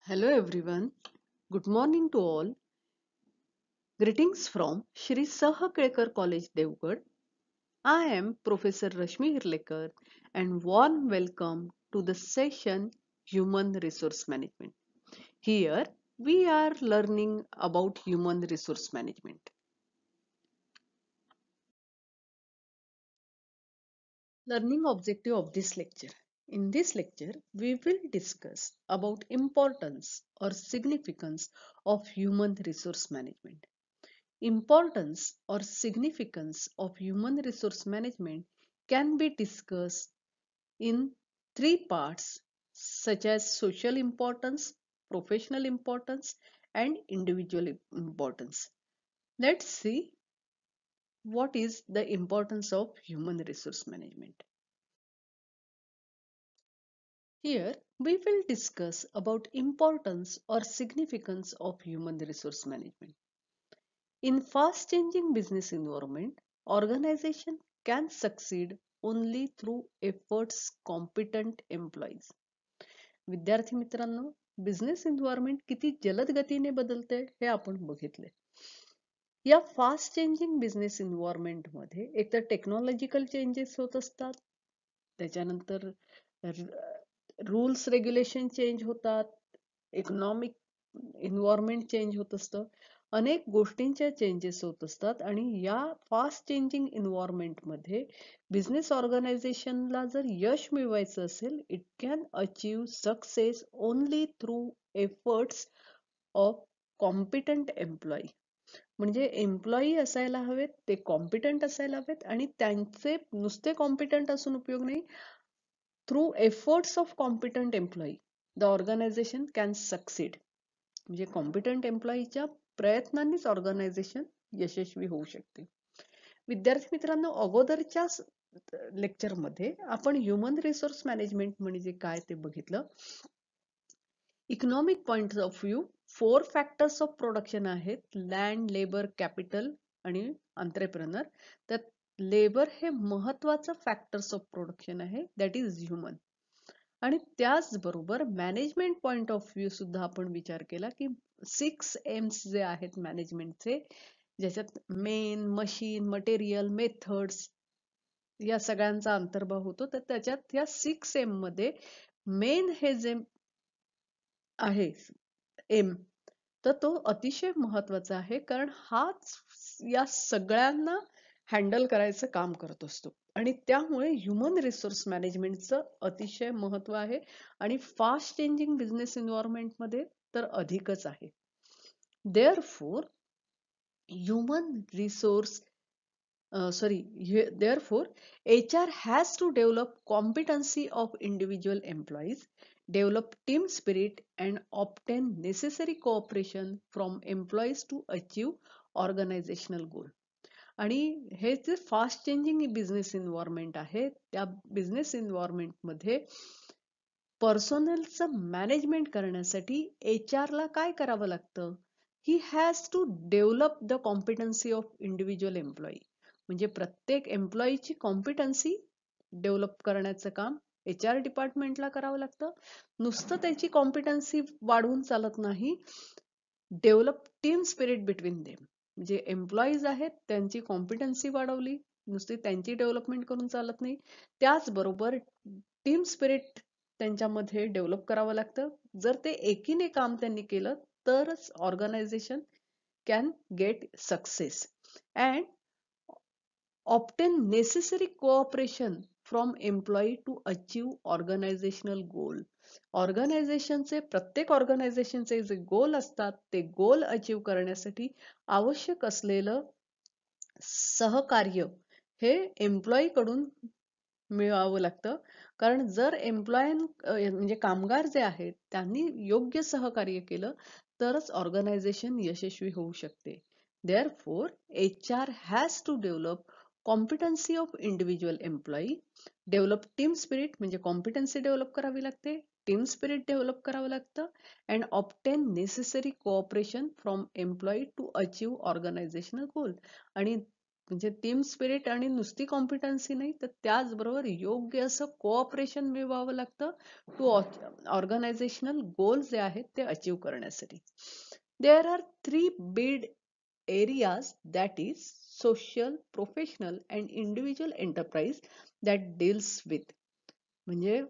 Hello everyone. Good morning to all. Greetings from Shri Sahakelkar College Devgad. I am Professor Rashmi Hirlekar and warm welcome to the session Human Resource Management. Here we are learning about human resource management. Learning objective of this lecture. In this lecture, we will discuss about importance or significance of human resource management. Importance or significance of human resource management can be discussed in three parts such as social importance, professional importance, and individual importance. Let's see what is the importance of human resource management. Here we will discuss about importance or significance of human resource management. In fast changing business environment, organization can succeed only through efforts competent employees. विद्यार्थी मित्रांनो, business environment किती जलद गतीने बदलते हे आपण बघितले. या फास्ट चेंजिंग बिझनेस एन्व्हायरमेंट मध्ये एकतर टेक्नॉलॉजिकल चेंजेस होत असतात, त्याच्यानंतर रूल्स रेग्युलेशन चेंज होतात, इकॉनॉमिक एन्व्हायरमेंट चेंज होत असतं, अनेक गोष्टींच्या चेंजेस होत असतात आणि या फास्ट चेंजिंग एन्व्हायरमेंट मध्ये बिझनेस ऑर्गनायझेशनला जर यश मिळवायचं असेल, it can achieve success only through efforts of competent employee. म्हणजे एम्प्लॉई असायला हवेत, ते कॉम्पिटंट असायला हवेत आणि त्यांचे नुसते कॉम्पिटंट असून उपयोग नाही. Through efforts of competent employee the organisation can succeed. म्हणजे कॉम्पिटंट एम्प्लॉईच्या प्रयत्नांनीच ऑर्गनायझेशन यशस्वी होऊ शकते. विद्यार्थी मित्रांनो, अगोदरच्या लेक्चरमध्ये आपण ह्युमन रिसोर्स मॅनेजमेंट म्हणजे काय ते बघितलं. Economic point of view 4 factors of production आहेत: लँड, लेबर, कॅपिटल आणि एंटरप्रेन्योर. त्यात लेबर हे महत्वाचं फॅक्टर्स ऑफ प्रोडक्शन आहे, दॅट इज ह्युमन. आणि त्याचबरोबर मॅनेजमेंट पॉइंट ऑफ व्ह्यू सुद्धा आपण विचार केला की 6 एम्स जे आहेत मॅनेजमेंटचे, ज्याच्यात मेन, मशीन, मटेरियल, मेथड्स या सगळ्यांचा अंतर्भाव होतो. तर त्याच्यात या 6 एम मध्ये मेन हे जे आहे एम, तर तो अतिशय महत्वाचा आहे, कारण हाच या सगळ्यांना हँडल करायचं काम करत असतो आणि त्यामुळे ह्युमन रिसोर्स मॅनेजमेंटचं अतिशय महत्व आहे आणि फास्ट चेंजिंग बिझनेस एन्व्हायरमेंट मध्ये तर अधिकच आहे. Therefore human resource therefore HR has to develop competency of individual employees, develop team spirit and obtain necessary cooperation from employees to achieve organizational goal. आणि हे जे फास्ट चेंजिंग बिझनेस एन्व्हायरमेंट आहे, त्या business environment मध्ये पर्सनलचं management करण्यासाठी HR ला काय करावं लागतं? He has to develop the competency of individual employee. म्हणजे प्रत्येक एम्प्लॉईची कॉम्पिटन्सी डेव्हलप करण्याचं काम HR डिपार्टमेंटला करावं लागतं. नुसतं त्याची कॉम्पिटन्सी वाढवून चालत नाही. Develop team spirit between them. म्हणजे एम्प्लॉईज आहेत, त्यांची कॉम्पिटन्सी वाढवली, नुसती त्यांची डेव्हलपमेंट करून चालत नाही. त्याचबरोबर टीम स्पिरिट त्यांच्यामध्ये डेव्हलप करावं लागतं. जर ते एकीने काम त्यांनी केलं तरच organisation can get success and obtain necessary cooperation from employee to achieve organizational goal. ऑर्गनायझेशनचे प्रत्येक ऑर्गनायझेशनचे जे गोल असतात, ते गोल अचीव करण्यासाठी आवश्यक असलेलं सहकार्य हे एम्प्लॉई कडून मिळावं लागतं. कारण जर एम्प्लॉय म्हणजे कामगार जे आहेत त्यांनी योग्य सहकार्य केलं तरच ऑर्गनायझेशन यशस्वी होऊ शकते. Therefore, HR has to develop competency of individual employee, develop team spirit म्हणजे competency डेव्हलप करावी लागते, टीम स्पिरिट डेव्हलप करावं लागतं and obtain necessary cooperation from employee to achieve organizational goal. आणि म्हणजे टीम स्पिरिट आणि नुसती कॉम्पिटन्सी नाही, तर त्याचबरोबर योग्य असं कोऑपरेशन मिळवावं लागतं टू ऑर्गनायझेशनल गोल जे आहेत ते अचीव करण्यासाठी. There are 3 big areas, that is social, professional and individual enterprise that deals with. म्हणजे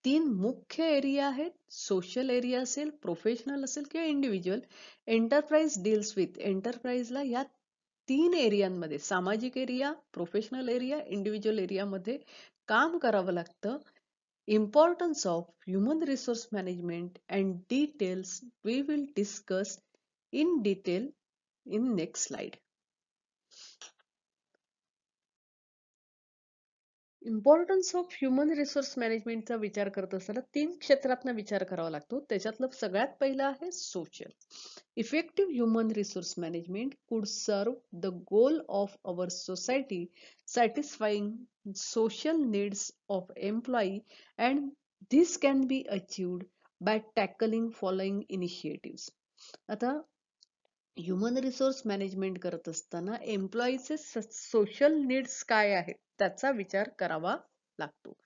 3 मुख्य एरिया आहेत. सोशल एरिया असेल, प्रोफेशनल असेल किंवा इंडिव्हिज्युअल. Enterprise deals with. एंटरप्राइजला या 3 एरियांमध्ये, सामाजिक एरिया, प्रोफेशनल एरिया, इंडिव्हिज्युअल एरियामध्ये काम करावं लागतं. Importance of human resource management and details we will discuss in detail in next slide. Importance of human resource मॅनेजमेंटचा विचार करत असताना 3 क्षेत्रातनं विचार करावा लागतो. त्याच्यातलं सगळ्यात पहिलं आहे सोशल. Effective human resource management could serve the goal of our society satisfying social needs of employee, and this can be achieved by tackling following initiatives. आता ह्युमन रिसोर्स मॅनेजमेंट करत असताना एम्प्लॉईचे सोशल नीड्स काय आहेत त्याचा विचार करावा लागतो.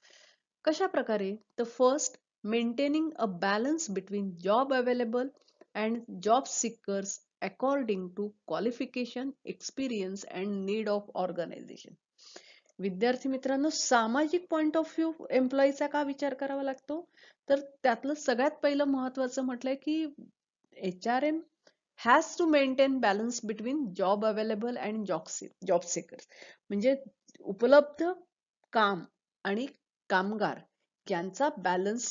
कशा प्रकारे? तर first, maintaining a balance between job available and job seekers according to qualification, experience and need of organisation. विद्यार्थी मित्रांनो, सामाजिक पॉइंट ऑफ व्ह्यू एम्प्लॉईचा का विचार करावा लागतो? तर त्यातलं सगळ्यात पहिलं महत्वाचं म्हटलंय की HRM has to maintain balance between job available and job seekers. म्हणजे उपलब्ध काम आणि कामगार यांचा बॅलन्स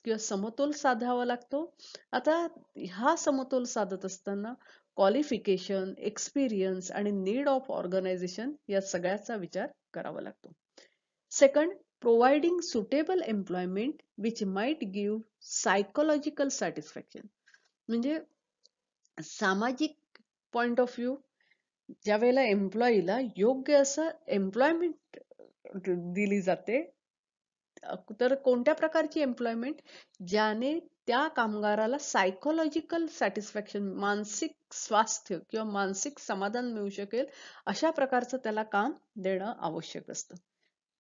किंवा समतोल साधावा लागतो. आता हा समतोल साधत असताना क्वालिफिकेशन, एक्सपिरियन्स आणि नीड ऑफ ऑर्गनायझेशन या सगळ्याचा विचार करावा लागतो. Second, providing suitable employment which might give psychological satisfaction. म्हणजे सामाजिक पॉइंट ऑफ व्ह्यू, ज्या वेळेला एम्प्लॉईला योग्य असं एम्प्लॉयमेंट दिली जाते, तर कोणत्या प्रकारची एम्प्लॉयमेंट ज्याने त्या कामगाराला सायकोलॉजिकल सॅटिस्फॅक्शन, मानसिक स्वास्थ्य किंवा मानसिक समाधान मिळू शकेल, अशा प्रकारचं त्याला काम देणं आवश्यक असतं.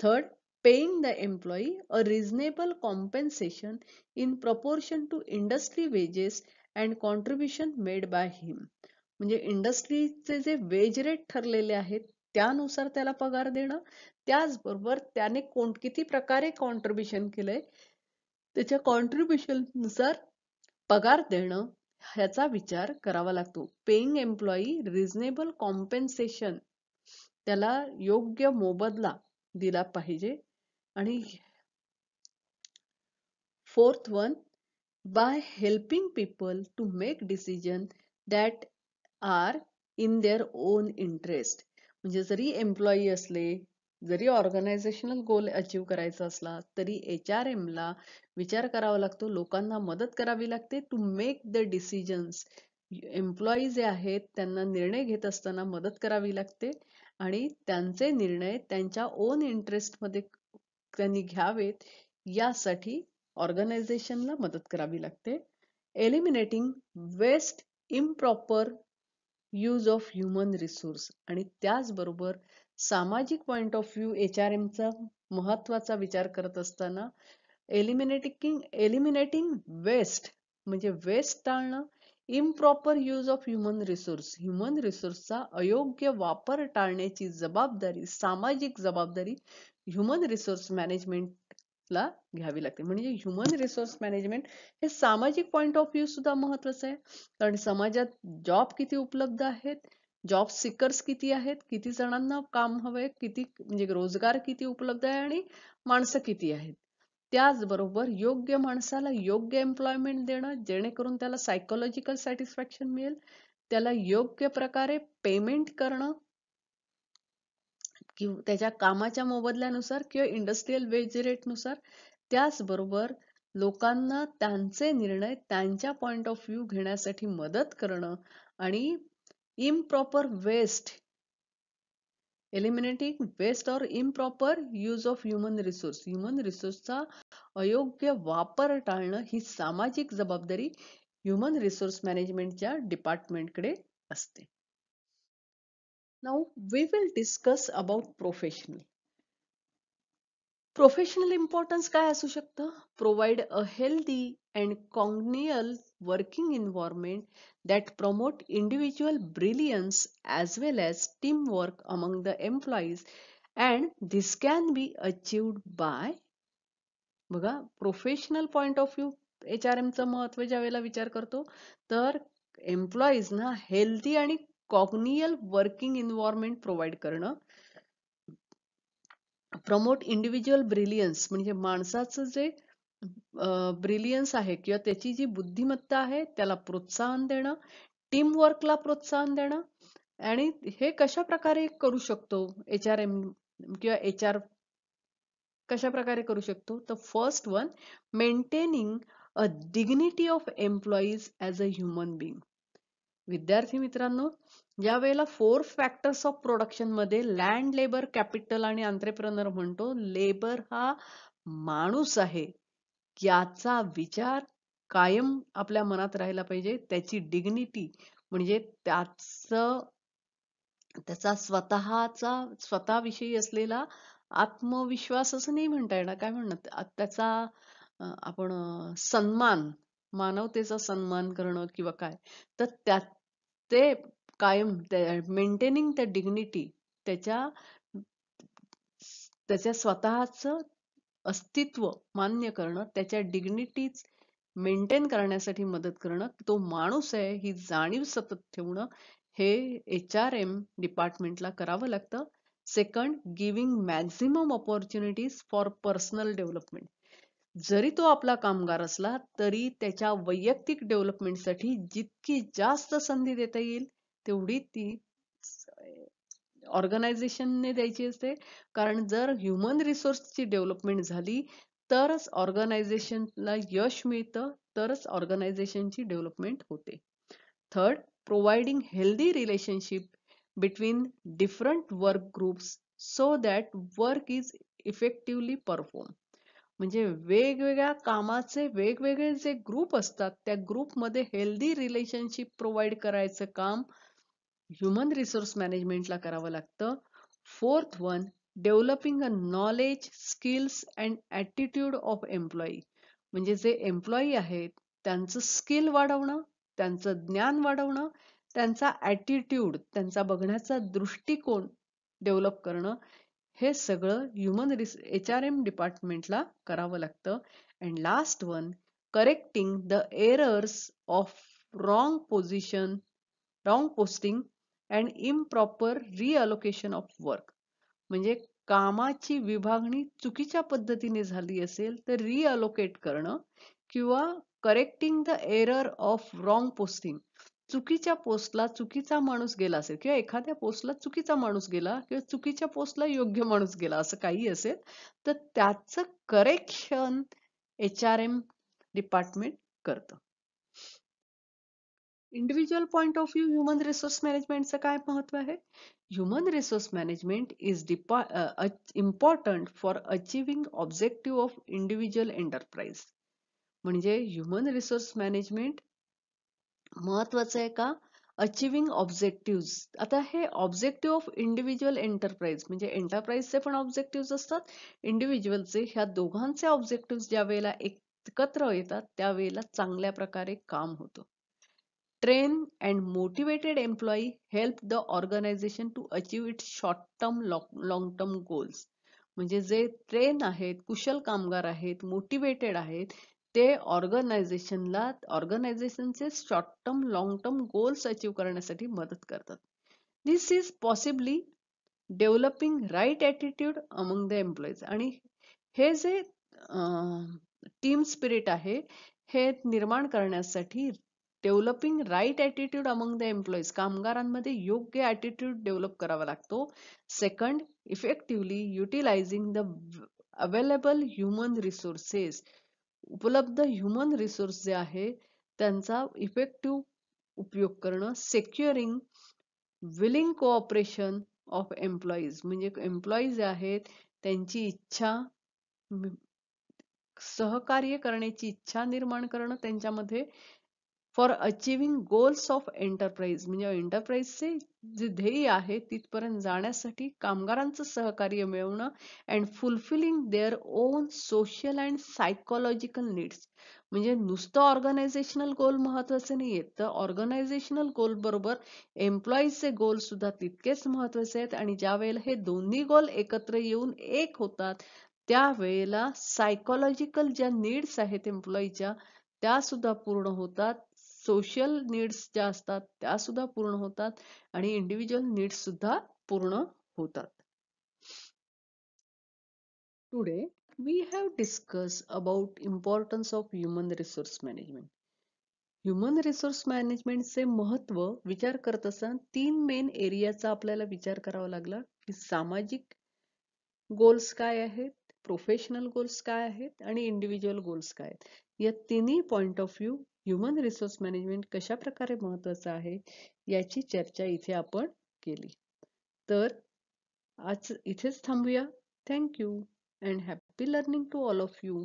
Third, paying the employee a reasonable compensation in proportion to industry wages and contribution made by him. म्हणजे इंडस्ट्रीचे जे वेज रेट ठरलेले आहेत त्यानुसार त्याला पगार देणं, त्याचबरोबर त्याने किती प्रकारे कॉन्ट्रीब्युशन केलंय त्याच्या कॉन्ट्रीब्युशन नुसार पगार देणं, ह्याचा विचार करावा लागतो. पेइंग एम्प्लॉई रिझनेबल कॉम्पेन्सेशन, त्याला योग्य मोबदला दिला पाहिजे. आणि fourth one, by helping people to make decisions that are in their own interest. म्हणजे जरी एम्प्लॉई असले, जरी ऑर्गनायझेशनल गोल अचीव करायचा असला, तरी HRM ला विचार करावा लागतो, लोकांना मदत करावी लागते to make the decisions. Employee जे आहेत त्यांना निर्णय घेत असताना मदत करावी लागते आणि त्यांचे निर्णय त्यांच्या ओन इंटरेस्टमध्ये त्यांनी घ्यावेत यासाठी ऑर्गनायझेशनला मदत करावी लागते. Eliminating waste, improper use of human resource. आणि त्याचबरोबर सामाजिक पॉइंट ऑफ व्ह्यू HRMचा महत्वाचा विचार करत असताना एलिमिनेटिंग वेस्ट म्हणजे वेस्ट टाळणं, improper use of human resource, human रिसोर्सचा अयोग्य वापर टाळण्याची जबाबदारी, सामाजिक जबाबदारी ह्युमन रिसोर्स मॅनेजमेंटला घ्यावी लागते. म्हणजे ह्युमन रिसोर्स मॅनेजमेंट हे सामाजिक पॉइंट ऑफ व्ह्यू सुद्धा महत्वाचं आहे. कारण समाजात जॉब किती उपलब्ध आहेत, जॉब सिकर्स किती आहेत, किती जणांना काम हवंय, किती म्हणजे रोजगार किती उपलब्ध आहे आणि माणसं किती आहेत. त्याचबरोबर योग्य माणसाला योग्य एम्प्लॉयमेंट देणं, जेणेकरून त्याला सायकोलॉजिकल सॅटिस्फॅक्शन मिळेल, त्याला योग्य प्रकारे पेमेंट करणं किंवा त्याच्या कामाच्या मोबदल्यानुसार किंवा इंडस्ट्रियल वेज रेटनुसार. त्याचबरोबर लोकांना त्यांचे निर्णय त्यांच्या पॉइंट ऑफ व्ह्यू घेण्यासाठी मदत करणं आणि इम्प्रॉपर वेस्ट, एलिमिनेटिंग वेस्ट और improper use of human resource, human रिसोर्सचा अयोग्य वापर टाळणं ही सामाजिक जबाबदारी ह्युमन रिसोर्स मॅनेजमेंटच्या डिपार्टमेंटकडे असते. Now we will discuss about professional. Professional importance काय असू शकतं? Provide a healthy and congenial working environment that promote individual brilliance as well as teamwork among the employees, and this can be achieved by, बघा, professional point of view H R एमचं महत्व ज्या वेळेला विचार करतो, तर एम्प्लॉईज ना healthy आणि कॉग्नियल वर्किंग एन्व्हायरमेंट प्रोव्हाइड करणं, प्रमोट इंडिव्हिज्युअल ब्रिलियन्स म्हणजे माणसाचं जे ब्रिलियन्स आहे किंवा त्याची जी बुद्धिमत्ता आहे त्याला प्रोत्साहन देणं, टीम वर्कला प्रोत्साहन देणं. आणि हे कशा प्रकारे करू शकतो एच आर एम किंवा एच आर, कशा प्रकारे करू शकतो? तर first one, maintaining a dignity of employees as a human being. विद्यार्थी मित्रांनो, ज्या वेळेला 4 फॅक्टर्स ऑफ प्रोडक्शन मध्ये लँड, लेबर, कॅपिटल आणि एंटरप्रेन्योर म्हणतो, लेबर हा माणूस आहे, याचा विचार कायम आपल्या मनात राहायला पाहिजे. त्याची डिग्निटी म्हणजे त्याचा स्वतःविषयी असलेला आत्मविश्वास असं नाही म्हणता येणार, काय म्हणणार त्याचा, आपण सन्मान, मानवतेचा सन्मान करणं किंवा काय, तर ते कायम मेंटेनिंग त्या डिग्निटी, त्याच्या त्याच्या स्वतःचं अस्तित्व मान्य करणं, त्याच्या डिग्निटीज मेंटेन करण्यासाठी मदत करणं, तो माणूस आहे ही जाणीव सतत ठेवणं, हे एच आर एम डिपार्टमेंटला करावं लागतं. Second, giving maximum opportunities for personal development. जरी तो आपला कामगार असला तरी त्याच्या वैयक्तिक डेव्हलपमेंटसाठी जितकी जास्त संधी देता येईल तेवढी ती ऑर्गनायझेशनने द्यायची असते. कारण जर ह्युमन रिसोर्सची डेव्हलपमेंट झाली तरच ऑर्गनायझेशनला यश मिळतं, तरच ऑर्गनायझेशनची डेव्हलपमेंट होते. Third, providing healthy relationship between different work groups so that work is effectively perform. म्हणजे वेगवेगळ्या कामाचे वेगवेगळे जे ग्रुप असतात त्या ग्रुपमध्ये हेल्दी रिलेशनशिप प्रोव्हाइड करायचं काम ह्युमन रिसोर्स मॅनेजमेंटला करावं लागतं. Fourth one, developing a knowledge, skills and attitude of employee. म्हणजे जे एम्प्लॉई आहेत त्यांचं स्किल वाढवणं, त्यांचं ज्ञान वाढवणं, त्यांचा ॲटिट्यूड, त्यांचा बघण्याचा दृष्टिकोन डेव्हलप करणं, हे सगळं ह्युमन एच आर एम डिपार्टमेंटला करावं लागतं. And last one, correcting the errors of wrong position, wrong posting and improper reallocation of work. म्हणजे कामाची विभागणी चुकीच्या पद्धतीने झाली असेल तर रिअलोकेट करणं, किंवा correcting the error of wrong posting, चुकीच्या पोस्टला चुकीचा माणूस गेला असेल किंवा एखाद्या पोस्टला चुकीचा माणूस गेला किंवा चुकीच्या पोस्टला योग्य माणूस गेला असं काही असेल तर त्याचं correction H R M department करतं. Individual point of view human resource मॅनेजमेंटचं काय महत्व आहे? Human resource management is important for achieving objective of individual enterprise. म्हणजे ह्युमन रिसोर्स मॅनेजमेंट महत्वाचं आहे का? Achieving objective. आता हे ऑब्जेक्टिव्ह ऑफ इंडिव्हिज्युअल एंटरप्राइज म्हणजे एंटरप्राइजचे पण ऑब्जेक्टिव्ह असतात, इंडिव्हिज्युअलचे, ह्या दोघांचे ऑब्जेक्टिव्ह ज्या वेळेला एकत्र येतात त्यावेळेला चांगल्या प्रकारे काम होतं. Train and motivated employee help the organization to achieve its short term long term goals. म्हणजे जे ट्रेन आहेत, कुशल कामगार आहेत, मोटिवेटेड आहेत, ते ऑर्गनायझेशनचे short term long term goals achieve करण्यासाठी मदत करतात. This is possibly developing right attitude among the employees. आणि हे जे टीम स्पिरिट आहे हे निर्माण करण्यासाठी developing right attitude among the employees, कामगारांमध्ये योग्य ॲटिट्यूड डेव्हलप करावा लागतो. Second, effectively utilising the available human resources, उपलब्ध ह्युमन रिसोर्स जे आहे त्यांचा इफेक्टिव्ह उपयोग करणं. Securing willing cooperation of employees, म्हणजे एम्प्लॉईज जे आहेत त्यांची इच्छा, सहकार्य करण्याची इच्छा निर्माण करणं त्यांच्यामध्ये, for achieving goals of enterprise, म्हणजे एंटरप्राइजचे जे ध्येय आहे तिथपर्यंत जाण्यासाठी कामगारांचं सहकार्य मिळवणं, and fulfilling their own social and psychological needs. म्हणजे नुसतं ऑर्गनायझेशनल गोल महत्वाचे नाहीयेत, तर ऑर्गनायझेशनल गोल बरोबर एम्प्लॉईजचे गोल सुद्धा तितकेच महत्वाचे आहेत. आणि ज्या वेळेला हे दोन्ही गोल एकत्र येऊन एक होतात त्यावेळेला सायकोलॉजिकल ज्या नीड्स आहेत एम्प्लॉईच्या त्या सुद्धा पूर्ण होतात, सोशल नीड्स ज्या असतात त्या सुद्धा पूर्ण होतात, आणि इंडिव्हिज्युअल नीड्स सुद्धा पूर्ण होतात. Today we have discussed about importance of human resource management. Human resource मॅनेजमेंटचे महत्व विचार करत असताना 3 मेन एरियाचा आपल्याला विचार करावा लागला, की सामाजिक गोल्स काय आहेत, प्रोफेशनल गोल्स काय आहेत आणि इंडिव्हिज्युअल गोल्स काय आहेत. या तिन्ही point of view human resource management कशा प्रकारे महत्वाचं आहे याची चर्चा इथे आपण केली. तर आज इथेच थांबूया. Thank you and happy learning to all of you.